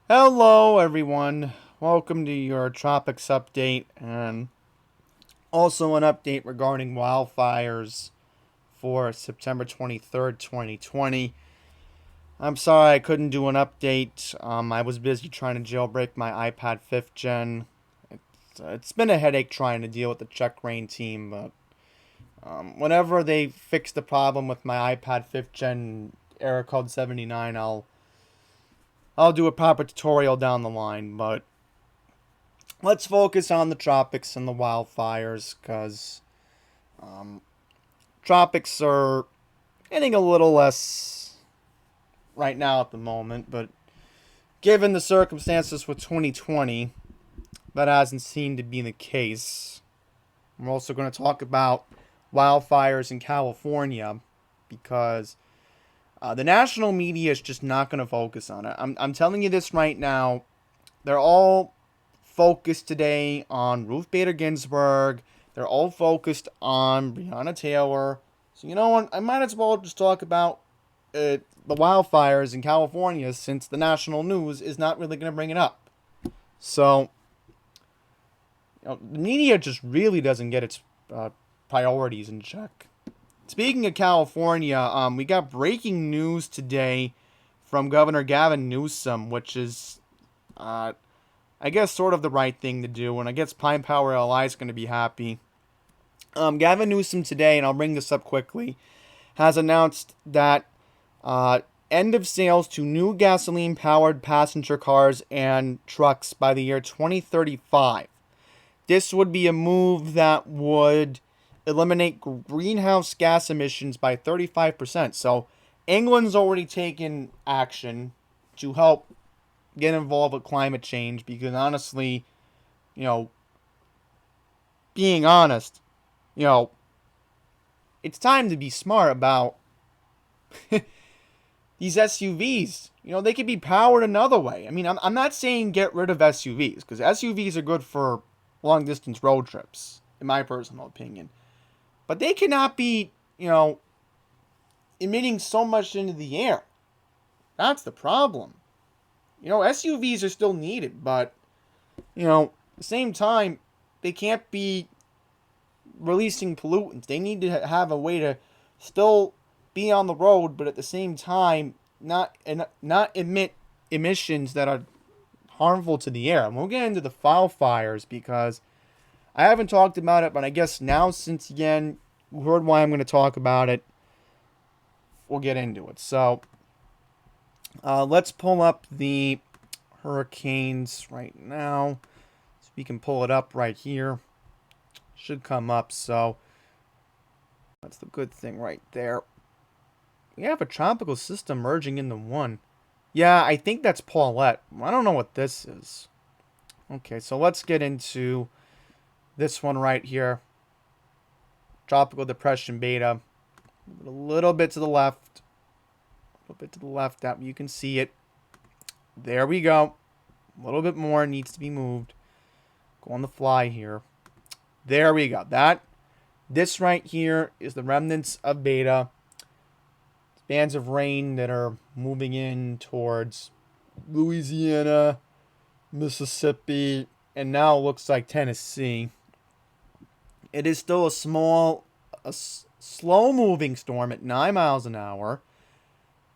Hello, everyone. Welcome to your tropics update and also an update regarding wildfires for September 23rd, 2020. I'm sorry I couldn't do an update. I was busy trying to jailbreak my iPad 5th gen. It's been a headache trying to deal with the Czech Rain team, but whenever they fix the problem with my iPad 5th gen error code 79, I'll do a proper tutorial down the line, but let's focus on the tropics and the wildfires because tropics are getting a little less right now at the moment, but given the circumstances with 2020, that hasn't seemed to be the case. We're also going to talk about wildfires in California because the national media is just not going to focus on it. I'm telling you this right now. They're all focused today on Ruth Bader Ginsburg. They're all focused on Breonna Taylor. So you know what? I might as well just talk about the wildfires in California since the national news is not really going to bring it up. So the media just really doesn't get its priorities in check. Speaking of California, we got breaking news today from Governor Gavin Newsom, which is I guess sort of the right thing to do, and I guess Pine Power LI is going to be happy. Gavin Newsom today, and I'll bring this up quickly, has announced that end of sales to new gasoline-powered passenger cars and trucks by the year 2035. This would be a move that would eliminate greenhouse gas emissions by 35%. So England's already taken action to help get involved with climate change because honestly, you know, being honest, you know, it's time to be smart about these SUVs. You know, they could be powered another way. I mean, I'm not saying get rid of SUVs because SUVs are good for long distance road trips, in my personal opinion. But they cannot be, emitting so much into the air. That's the problem. SUVs are still needed, but, at the same time, they can't be releasing pollutants. They need to have a way to still be on the road, but at the same time, not emit emissions that are harmful to the air. And we'll get into the wildfires because I haven't talked about it, but I guess now since again you heard why I'm going to talk about it, we'll get into it. So let's pull up the hurricanes right now. So we can pull it up right here. Should come up. So that's the good thing right there. We have a tropical system merging into one. Yeah, I think that's Paulette. I don't know what this is. Okay, so let's get into this one right here. Tropical Depression Beta. A little bit to the left. A little bit to the left. That you can see it. There we go. A little bit more needs to be moved. Go on the fly here. There we go. This right here is the remnants of Beta. Bands of rain that are moving in towards Louisiana, Mississippi, and now it looks like Tennessee. It is still a slow-moving storm at 9 miles an hour.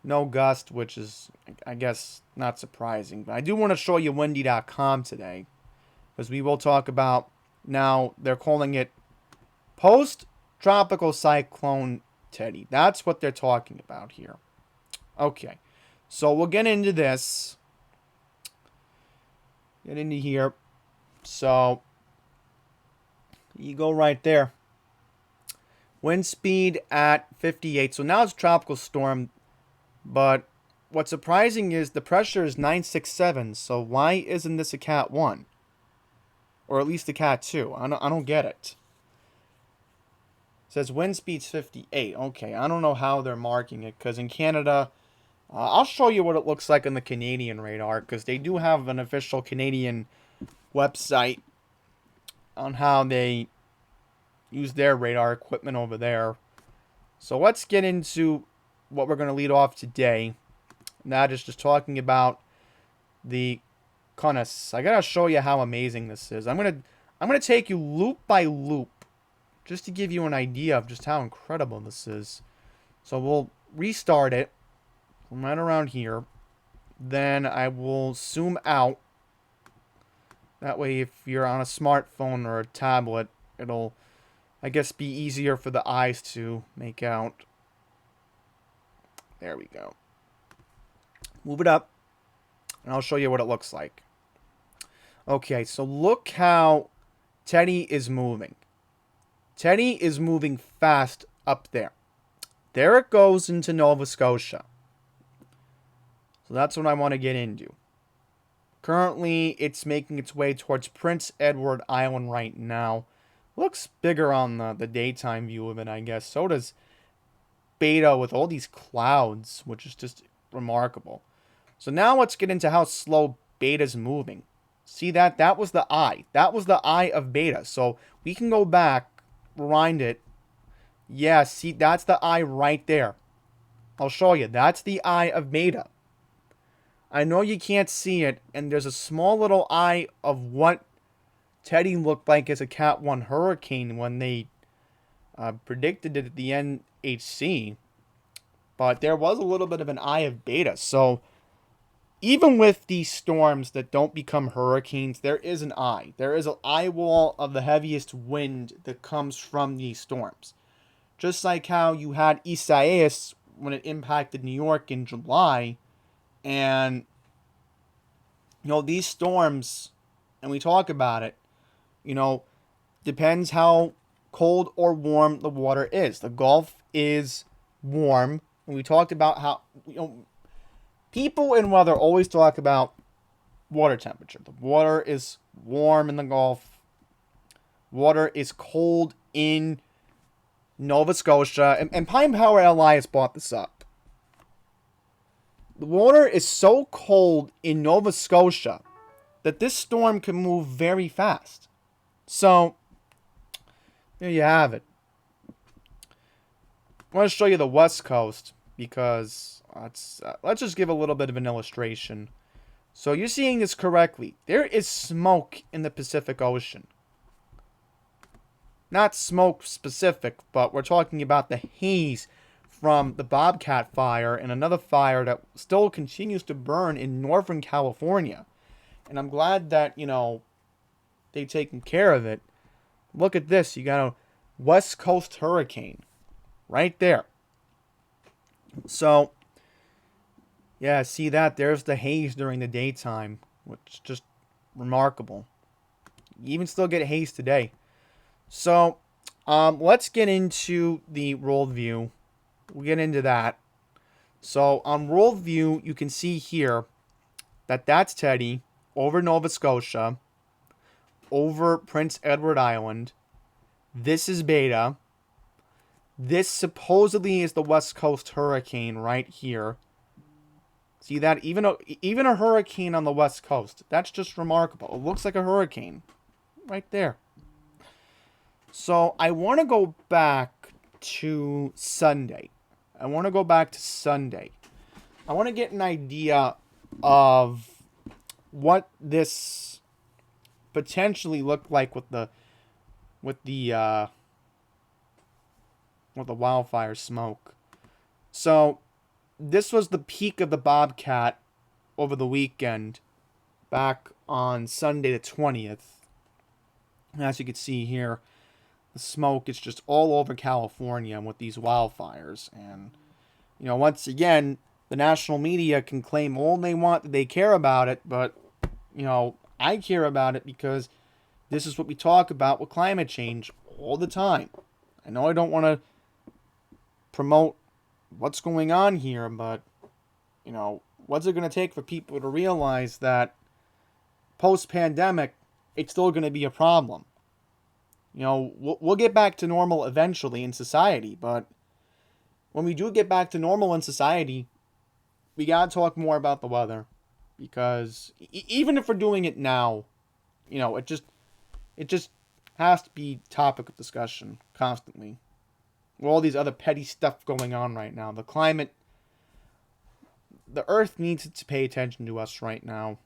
No gust, which is, I guess, not surprising. But I do want to show you windy.com today, because we will talk about, now they're calling it post-tropical cyclone Teddy. That's what they're talking about here. Okay, so we'll get into this. Get into here. So you go right there. Wind speed at 58. So now it's a tropical storm, but what's surprising is the pressure is 967. So why isn't this a Cat 1? Or at least a Cat 2? I don't get it. It says wind speed's 58. Okay, I don't know how they're marking it because in Canada, I'll show you what it looks like on the Canadian radar because they do have an official Canadian website on how they use their radar equipment over there. So let's get into what we're going to lead off today. And that is just talking about the Conus. I gotta show you how amazing this is. I'm gonna take you loop by loop, just to give you an idea of just how incredible this is. So we'll restart it from right around here. Then I will zoom out. That way, if you're on a smartphone or a tablet, it'll, I guess, be easier for the eyes to make out. There we go. Move it up, and I'll show you what it looks like. Okay, so look how Teddy is moving. Teddy is moving fast up there. There it goes into Nova Scotia. So that's what I want to get into. Currently, it's making its way towards Prince Edward Island right now. Looks bigger on the daytime view of it, I guess. So does Beta with all these clouds, which is just remarkable. So now let's get into how slow Beta's moving. See that? That was the eye. That was the eye of Beta. So we can go back, rewind it. Yeah, see, that's the eye right there. I'll show you. That's the eye of Beta. I know you can't see it, and there's a small little eye of what Teddy looked like as a Cat 1 hurricane when they predicted it at the NHC. But there was a little bit of an eye of Beta. So even with these storms that don't become hurricanes, there is an eye. There is an eye wall of the heaviest wind that comes from these storms. Just like how you had Isaias when it impacted New York in July. And, you know, these storms, and we talk about it, you know, depends how cold or warm the water is. The Gulf is warm. And we talked about how, you know, people in weather always talk about water temperature. The water is warm in the Gulf. Water is cold in Nova Scotia. And Pine Power LI has brought this up. The water is so cold in Nova Scotia that this storm can move very fast. So, there you have it. I want to show you the West Coast because let's just give a little bit of an illustration. So you're seeing this correctly. There is smoke in the Pacific Ocean. Not smoke specific, but we're talking about the haze from the Bobcat fire and another fire that still continues to burn in Northern California. And I'm glad that, you know, they've taken care of it. Look at this. You got a West Coast hurricane right there. So, yeah, see that? There's the haze during the daytime, which is just remarkable. You even still get haze today. So, let's get into the world view. We'll get into that. So, on world view, you can see here that that's Teddy over Nova Scotia, over Prince Edward Island. This is Beta. This supposedly is the West Coast hurricane right here. See that? Even a hurricane on the West Coast. That's just remarkable. It looks like a hurricane right there. So I want to go back to Sunday. I want to get an idea of what this potentially looked like with the wildfire smoke. So this was the peak of the Bobcat over the weekend, back on Sunday the 20th. As you can see here, the smoke is just all over California with these wildfires. And, you know, once again, the national media can claim all they want that they care about it, but, you know, I care about it because this is what we talk about with climate change all the time. I know I don't want to promote what's going on here, but, you know, what's it going to take for people to realize that post-pandemic, it's still going to be a problem? You know, we'll get back to normal eventually in society, but when we do get back to normal in society, we got to talk more about the weather, because even if we're doing it now, you know, it just has to be topic of discussion constantly. With all these other petty stuff going on right now, the climate, the earth needs to pay attention to us right now.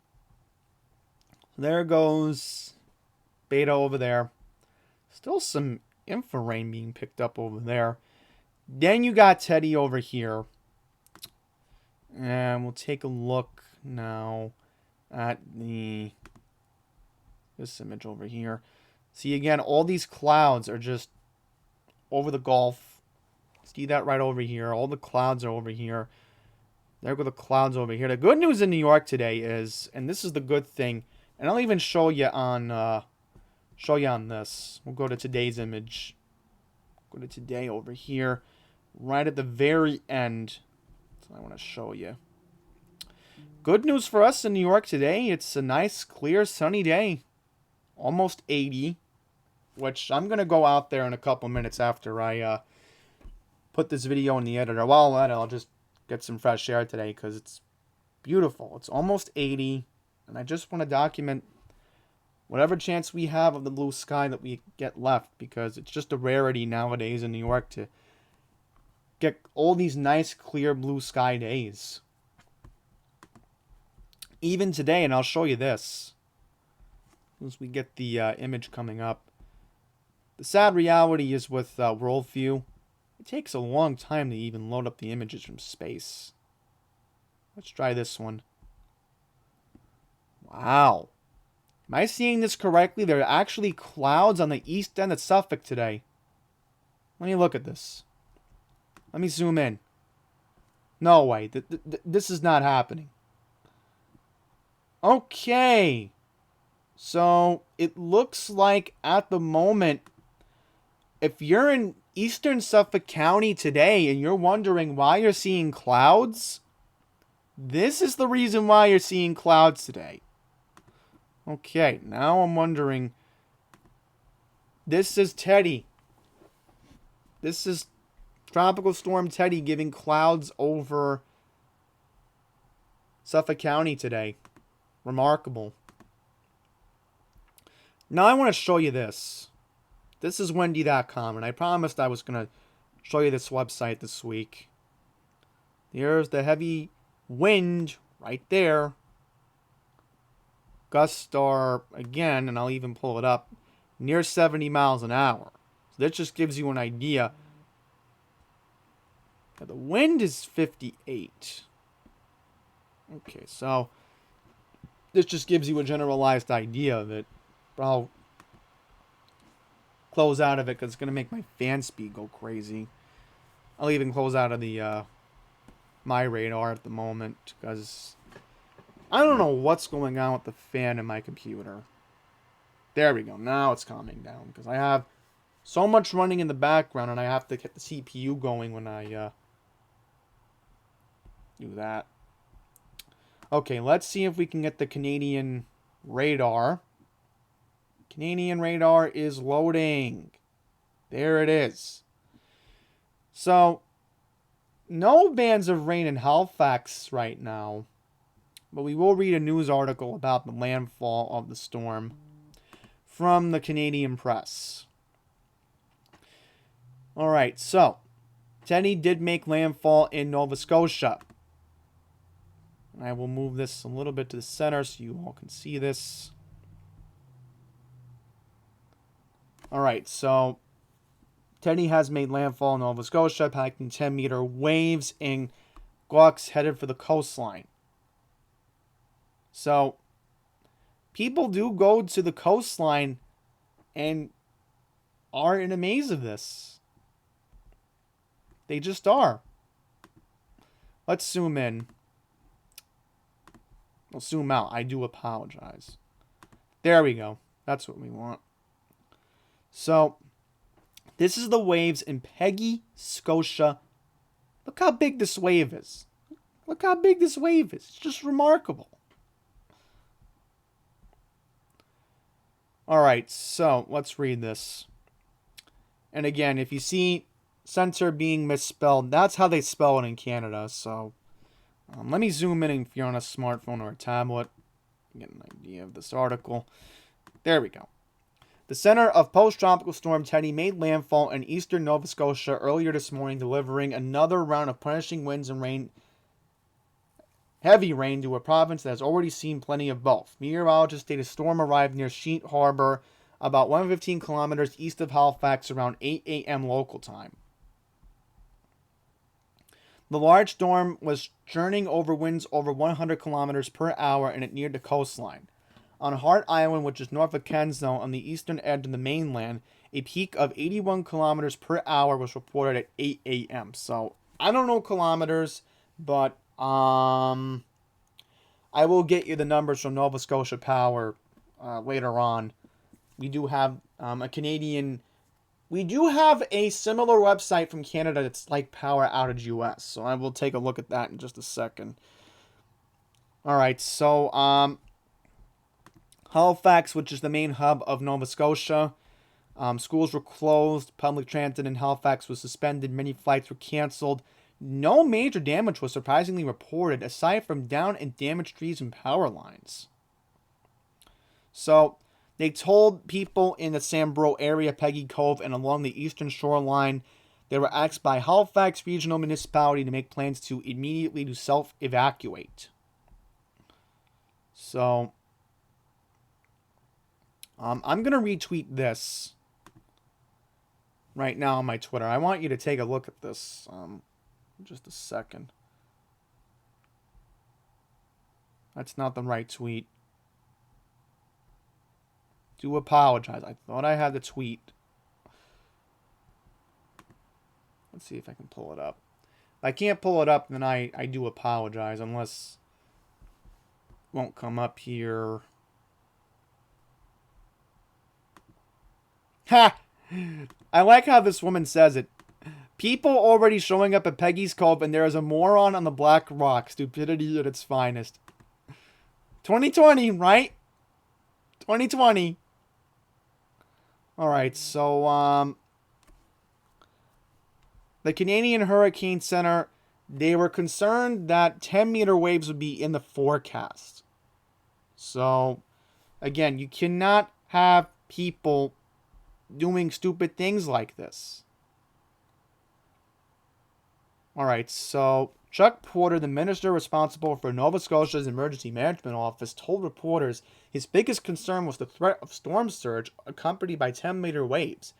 There goes Beta over there. Still some infra rain being picked up over there. Then you got Teddy over here. And we'll take a look now at this image over here. See, again, all these clouds are just over the Gulf. See that right over here. All the clouds are over here. There go the clouds over here. The good news in New York today is, and this is the good thing, and I'll even show you on this. We'll go to today's image. Go to today over here. Right at the very end. That's what I want to show you. Good news for us in New York today. It's a nice, clear, sunny day. Almost 80. Which I'm going to go out there in a couple minutes after I put this video in the editor. Well, I'll just get some fresh air today because it's beautiful. It's almost 80. And I just want to document whatever chance we have of the blue sky that we get left, because it's just a rarity nowadays in New York to get all these nice, clear blue sky days. Even today, and I'll show you this once we get the image coming up. The sad reality is with Worldview, it takes a long time to even load up the images from space. Let's try this one. Wow. Am I seeing this correctly? There are actually clouds on the east end of Suffolk today. Let me look at this. Let me zoom in. No way. This is not happening. Okay. So, it looks like at the moment, if you're in eastern Suffolk County today and you're wondering why you're seeing clouds, this is the reason why you're seeing clouds today. Okay, now I'm wondering, this is Teddy. This is Tropical Storm Teddy giving clouds over Suffolk County today. Remarkable. Now I want to show you this. This is windy.com, and I promised I was going to show you this website this week. Here's the heavy wind right there. Gusts are, again, and I'll even pull it up, near 70 miles an hour. So that just gives you an idea. Now the wind is 58. Okay, so this just gives you a generalized idea of it. But I'll close out of it because it's going to make my fan speed go crazy. I'll even close out of the my radar at the moment because I don't know what's going on with the fan in my computer. There we go. Now it's calming down because I have so much running in the background and I have to get the CPU going when I do that. Okay, let's see if we can get the Canadian radar. Canadian radar is loading. There it is. So, no bands of rain in Halifax right now. But we will read a news article about the landfall of the storm from the Canadian press. Alright, so Teddy did make landfall in Nova Scotia. I will move this a little bit to the center so you all can see this. Alright, so Teddy has made landfall in Nova Scotia, packing 10-meter waves in gusts headed for the coastline. So, people do go to the coastline and are in a maze of this. They just are. Let's zoom in. We'll zoom out. I do apologize. There we go. That's what we want. So, this is the waves in Peggy, Scotia. Look how big this wave is. Look how big this wave is. It's just remarkable. Alright, so let's read this. And again, if you see center being misspelled, that's how they spell it in Canada. So, let me zoom in if you're on a smartphone or a tablet. Get an idea of this article. There we go. The center of post-tropical storm Teddy made landfall in eastern Nova Scotia earlier this morning, delivering another round of punishing winds and rain heavy rain to a province that has already seen plenty of both. Meteorologists state a storm arrived near Sheet Harbor, about 115 kilometers east of Halifax, around 8 a.m. local time. The large storm was churning over winds over 100 kilometers per hour and it neared the coastline. On Hart Island, which is north of Kenzo on the eastern edge of the mainland, a peak of 81 kilometers per hour was reported at 8 a.m. So, I don't know kilometers, but I will get you the numbers from Nova Scotia Power later on. We do have a Canadian... We do have a similar website from Canada that's like Power Outage US, so I will take a look at that in just a second. Alright, so Halifax, which is the main hub of Nova Scotia, schools were closed, public transit in Halifax was suspended, many flights were canceled. No major damage was surprisingly reported, aside from down and damaged trees and power lines. So, they told people in the Sambro area, Peggy Cove, and along the eastern shoreline, they were asked by Halifax Regional Municipality to make plans to immediately self-evacuate. So, I'm going to retweet this right now on my Twitter. I want you to take a look at this. Just a second. That's not the right tweet. Do apologize. I thought I had the tweet. Let's see if I can pull it up. If I can't pull it up, then I do apologize, unless it won't come up here. Ha! I like how this woman says it. People already showing up at Peggy's Cove, and there is a moron on the Black Rock. Stupidity at its finest. 2020, right? 2020. Alright, so, the Canadian Hurricane Center, they were concerned that 10-meter waves would be in the forecast. So, again, you cannot have people doing stupid things like this. Alright, so Chuck Porter, the minister responsible for Nova Scotia's Emergency Management Office, told reporters his biggest concern was the threat of storm surge accompanied by 10-meter waves.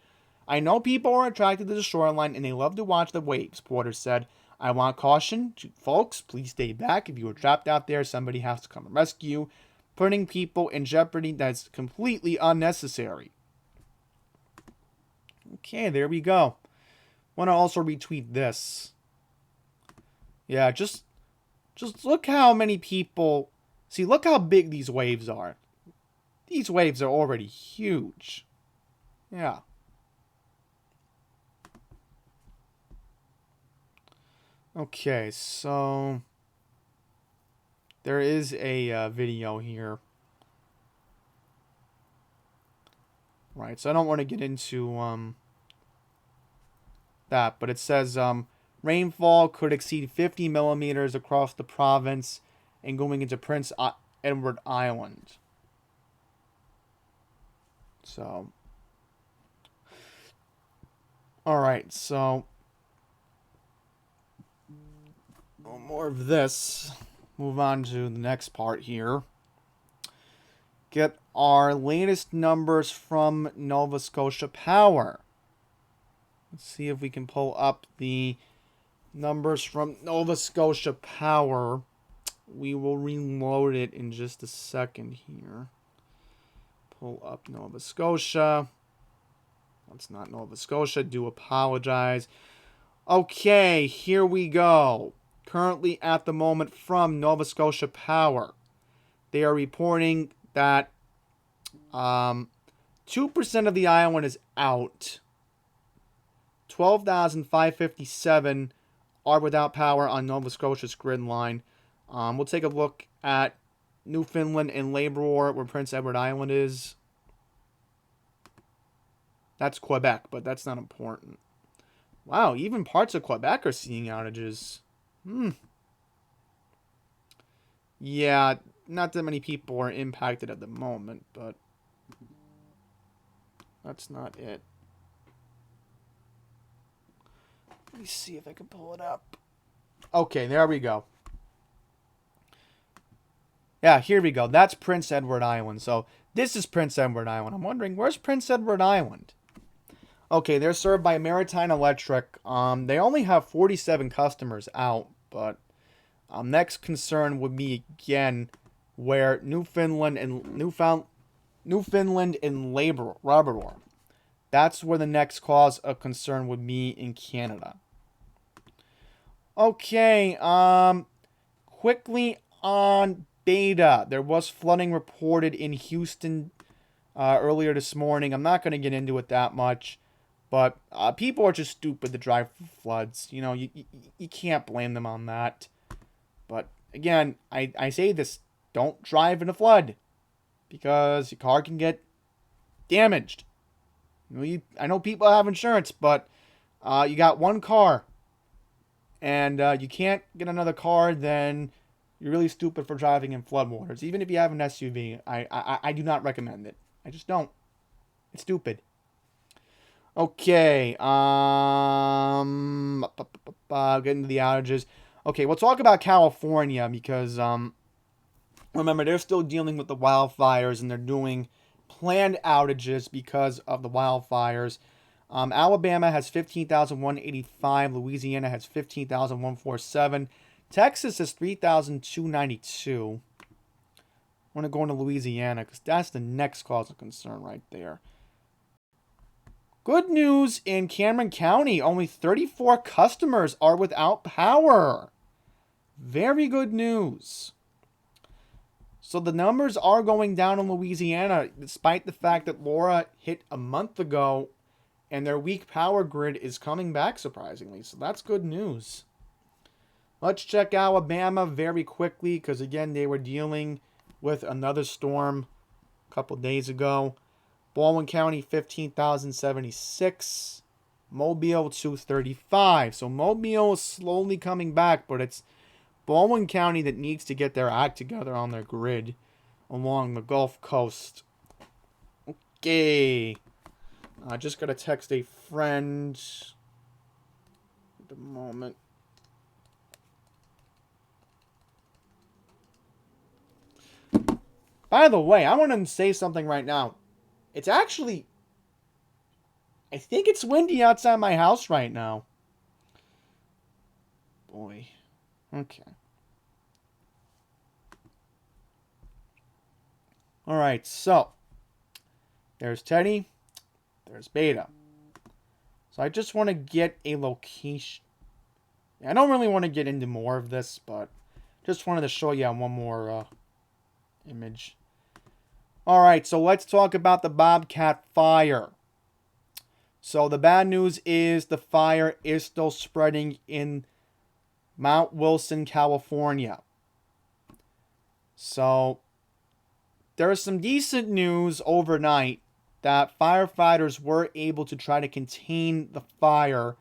I know people are attracted to the shoreline and they love to watch the waves, Porter said. I want caution. Folks, please stay back. If you are trapped out there, somebody has to come and rescue you. Putting people in jeopardy, that's completely unnecessary. Okay, there we go. Want to also retweet this. Yeah, just look how many people... See, look how big these waves are. These waves are already huge. Yeah. Okay, so... There is a video here. Right, so I don't want to get into that, but it says... rainfall could exceed 50 millimeters across the province and going into Prince Edward Island. So, alright, so, more of this. Move on to the next part here. Get our latest numbers from Nova Scotia Power. Let's see if we can pull up the numbers from Nova Scotia Power. We will reload it in just a second here. Pull up Nova Scotia. That's not Nova Scotia. Do apologize. Okay, here we go. Currently at the moment from Nova Scotia Power. They are reporting that 2% of the island is out. 12,557 are without power on Nova Scotia's grid line. We'll take a look at Newfoundland and Labrador, where Prince Edward Island is. That's Quebec, but that's not important. Wow, even parts of Quebec are seeing outages. Yeah, not that many people are impacted at the moment, but that's not it. Let me see if I can pull it up. Okay, there we go. Yeah, here we go. That's Prince Edward Island. So this is Prince Edward Island. I'm wondering, where's Prince Edward Island? Okay, they're served by Maritime Electric. They only have 47 customers out, but next concern would be again where Newfoundland and Labrador. That's where the next cause of concern would be in Canada. Okay, quickly on Beta. There was flooding reported in Houston earlier this morning. I'm not going to get into it that much, but people are just stupid to drive through floods. You know, you can't blame them on that. But again, I say this, don't drive in a flood because your car can get damaged. I know people have insurance, but you got one car and you can't get another car, then you're really stupid for driving in floodwaters. Even if you have an SUV, I do not recommend it. I just don't. It's stupid. Okay. Getting to the outages. Okay, we'll talk about California because remember they're still dealing with the wildfires and they're doing planned outages because of the wildfires. Alabama has 15,185. Louisiana has 15,147. Texas is 3,292. I want to go into Louisiana because that's the next cause of concern right there. Good news in Cameron County. Only 34 customers are without power. Very good news. So the numbers are going down in Louisiana despite the fact that Laura hit a month ago and their weak power grid is coming back surprisingly. So that's good news. Let's check Alabama very quickly because, again, they were dealing with another storm a couple days ago. Baldwin County, 15,076. Mobile, 235. So Mobile is slowly coming back, but it's Baldwin County that needs to get their act together on their grid along the Gulf Coast. Okay. I just got to text a friend. At the moment. By the way, I want to say something right now. It's actually, I think it's windy outside my house right now. Boy. Okay. Alright, so. There's Teddy. There's Beta. So I just want to get a location. I don't really want to get into more of this, but just wanted to show you one more image. Alright, so let's talk about the Bobcat fire. So the bad news is the fire is still spreading in Mount Wilson, California. So there is some decent news overnight that firefighters were able to try to contain the fire.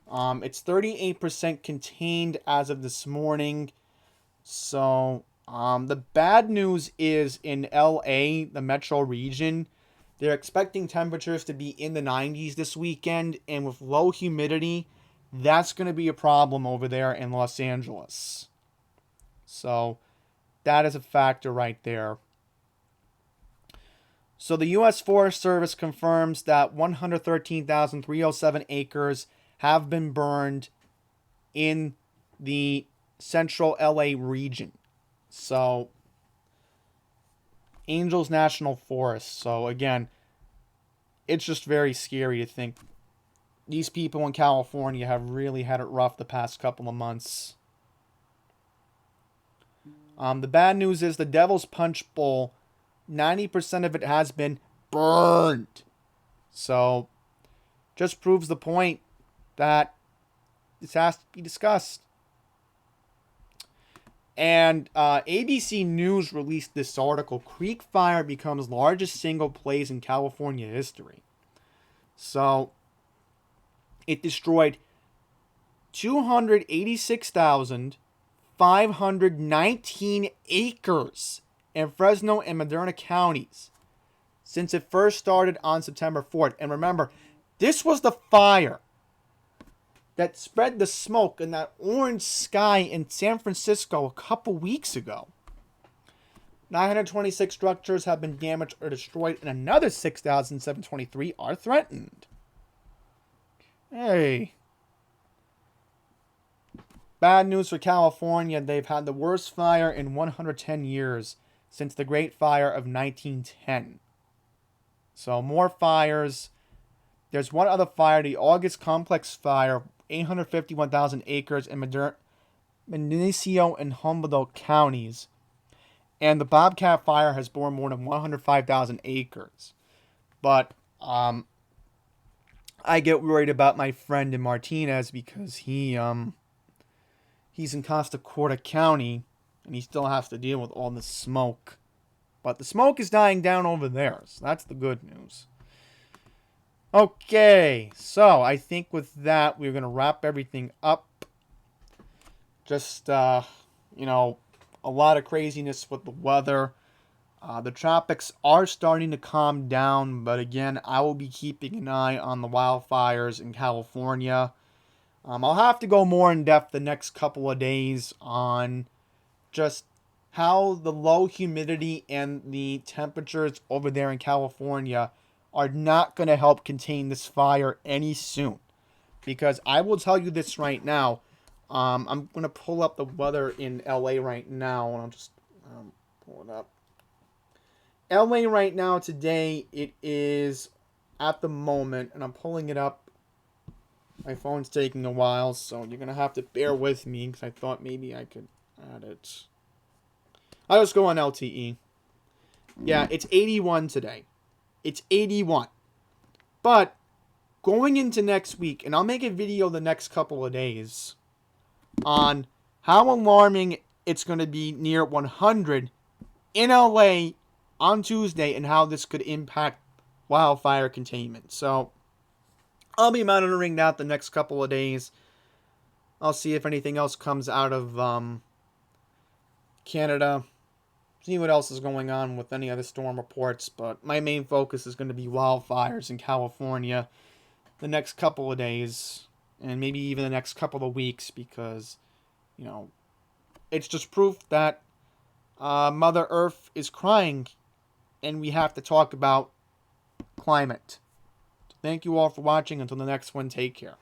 It's 38% contained as of this morning. So the bad news is in LA, the metro region, they're expecting temperatures to be in the 90s this weekend. And with low humidity, that's going to be a problem over there in Los Angeles. So that is a factor right there. So the U.S. Forest Service confirms that 113,307 acres have been burned in the central LA region. So Angels National Forest. So again, it's just very scary to think these people in California have really had it rough the past couple of months. The bad news is the Devil's Punch Bowl, 90% of it has been burned. So just proves the point that this has to be discussed. And ABC News released this article. Creek Fire becomes largest single blaze in California history. So it destroyed 286,519 acres in Fresno and Madera counties since it first started on September 4th. And remember, this was the fire that spread the smoke in that orange sky in San Francisco a couple weeks ago. 926 structures have been damaged or destroyed, and another 6,723 are threatened. Hey. Bad news for California. They've had the worst fire in 110 years since the Great Fire of 1910. So more fires. There's one other fire, the August Complex Fire, 851,000 acres in Mendocino and Humboldt counties. And the Bobcat Fire has burned more than 105,000 acres. But I get worried about my friend in Martinez because he's in Costa Corda County and he still has to deal with all the smoke. But the smoke is dying down over there, so that's the good news. Okay, so I think with that, we're going to wrap everything up. Just, a lot of craziness with the weather. The tropics are starting to calm down, but again, I will be keeping an eye on the wildfires in California. I'll have to go more in depth the next couple of days on just how the low humidity and the temperatures over there in California are not going to help contain this fire any soon. Because I will tell you this right now. I'm going to pull up the weather in LA right now, and I'll just pull it up. LA right now today, it is at the moment, and I'm pulling it up. My phone's taking a while, so you're going to have to bear with me, because I thought maybe I could add it. I'll just go on LTE. Yeah, it's 81 today. It's 81. But going into next week, and I'll make a video the next couple of days on how alarming it's going to be near 100 in LA on Tuesday and how this could impact wildfire containment. So I'll be monitoring that the next couple of days. I'll see if anything else comes out of Canada. See what else is going on with any other storm reports. But my main focus is going to be wildfires in California the next couple of days. And maybe even the next couple of weeks. Because, it's just proof that Mother Earth is crying. And we have to talk about climate. So thank you all for watching. Until the next one, take care.